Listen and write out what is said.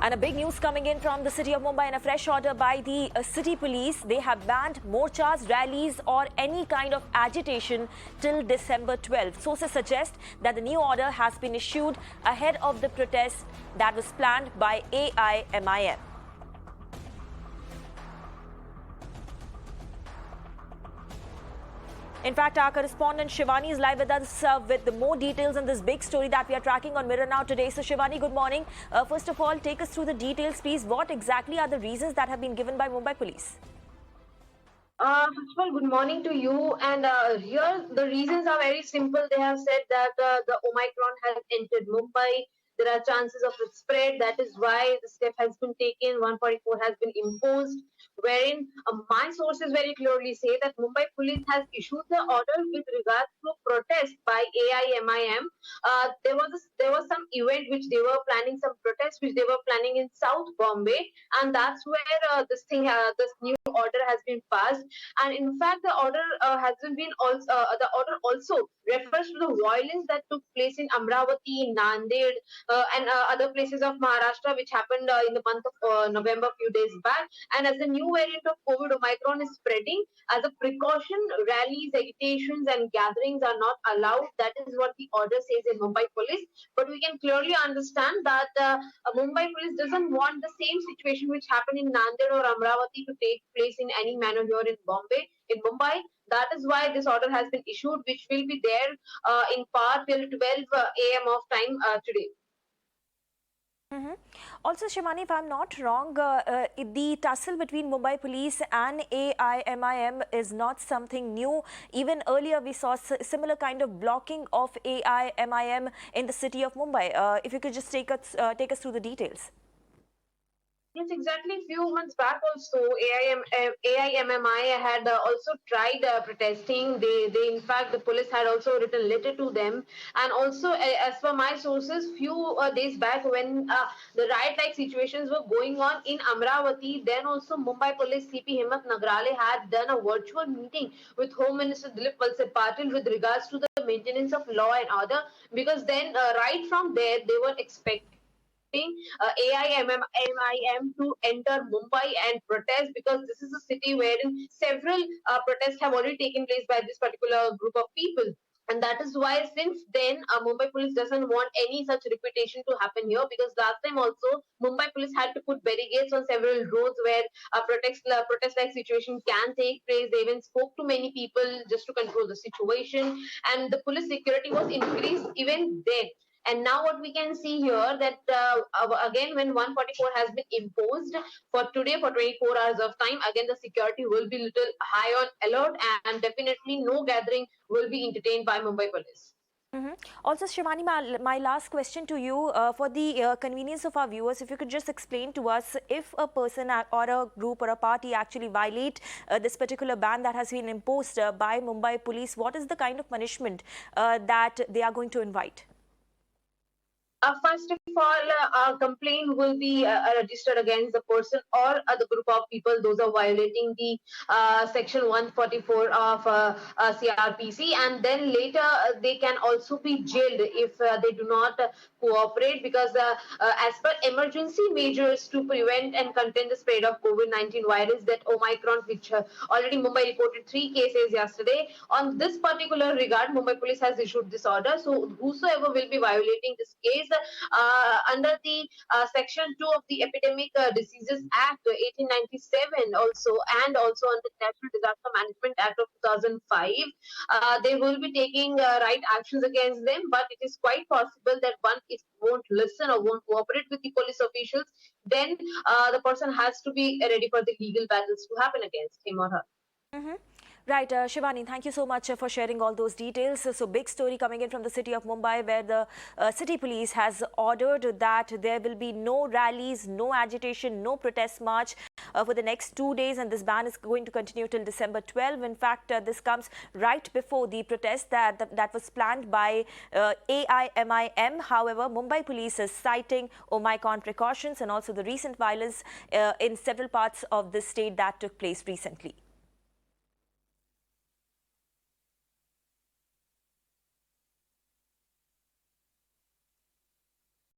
And a big news coming in from the city of Mumbai and a fresh order by the city police. They have banned morchas, rallies or any kind of agitation till December 12th. Sources suggest that the new order has been issued ahead of the protest that was planned by AIMIM. In fact, our correspondent Shivani is live with us with the more details on this big story that we are tracking on Mirror Now today. So, Shivani, good morning. First of all, take us through the details, please. What exactly are the reasons that have been given by Mumbai Police? First of all, good morning to you. And here, the reasons are very simple. They have said that the Omicron has entered Mumbai. There are chances of its spread. That is why the step has been taken. 144 has been imposed. Wherein my sources very clearly say that Mumbai Police has issued the order with regards to protest by AIMIM. There was some event which they were planning, some protest which they were planning in South Bombay, and that's where this new order has been passed. And in fact, the order hasn't been also the order also refers to the violence that took place in Amravati, Nanded, and other places of Maharashtra, which happened in the month of November, few days back. And as the new variant of COVID, Omicron is spreading, as a precaution, rallies, agitations, and gatherings are not allowed. That is what the order says in Mumbai Police. But we can clearly understand that Mumbai Police doesn't want the same situation which happened in Nanded or Amravati to take place in any manner here in Mumbai. That is why this order has been issued, which will be there in part till 12 a.m. of time today. Also, Shivani, if I'm not wrong, the tussle between Mumbai Police and AIMIM is not something new. Even earlier, we saw similar kind of blocking of AIMIM in the city of Mumbai. If you could just take us through the details. Yes, exactly. A few months back also, AIMMI had also tried protesting. They, in fact, the police had also written a letter to them. And also, as per my sources, few days back when the riot-like situations were going on in Amravati, then also Mumbai Police CP Himmat Nagrale had done a virtual meeting with Home Minister Dilip Valsad Patil with regards to the maintenance of law and order. Because then, right from there, they were expecting AIMIM to enter Mumbai and protest, because this is a city wherein several protests have already taken place by this particular group of people. And that is why since then Mumbai Police doesn't want any such repetition to happen here, because last time also Mumbai Police had to put barricades on several roads where protest-like situation can take place. They even spoke to many people just to control the situation, and the police security was increased even then. And now what we can see here that again, when 144 has been imposed for today for 24 hours of time, again the security will be little high on alert, and definitely no gathering will be entertained by Mumbai Police. Also, Shivani, my last question to you, for the convenience of our viewers, if you could just explain to us, if a person or a group or a party actually violate this particular ban that has been imposed by Mumbai Police, what is the kind of punishment that they are going to invite? First of all, a complaint will be registered against the person or the group of people those are violating the section 144 of CRPC, and then later they can also be jailed if they do not cooperate, because as per emergency measures to prevent and contain the spread of COVID-19 virus, that Omicron, which already Mumbai reported 3 cases yesterday. On this particular regard, Mumbai Police has issued this order. So whosoever will be violating this case, under the section 2 of the Epidemic Diseases Act 1897 also, and also under the National Disaster Management Act of 2005, they will be taking right actions against them. But it is quite possible that one won't listen or won't cooperate with the police officials, then the person has to be ready for the legal battles to happen against him or her. Right, Shivani, thank you so much for sharing all those details. So, big story coming in from the city of Mumbai, where the city police has ordered that there will be no rallies, no agitation, no protest march for the next 2 days, and this ban is going to continue till December 12. In fact, this comes right before the protest that was planned by AIMIM. However, Mumbai police is citing Omicron precautions and also the recent violence in several parts of the state that took place recently.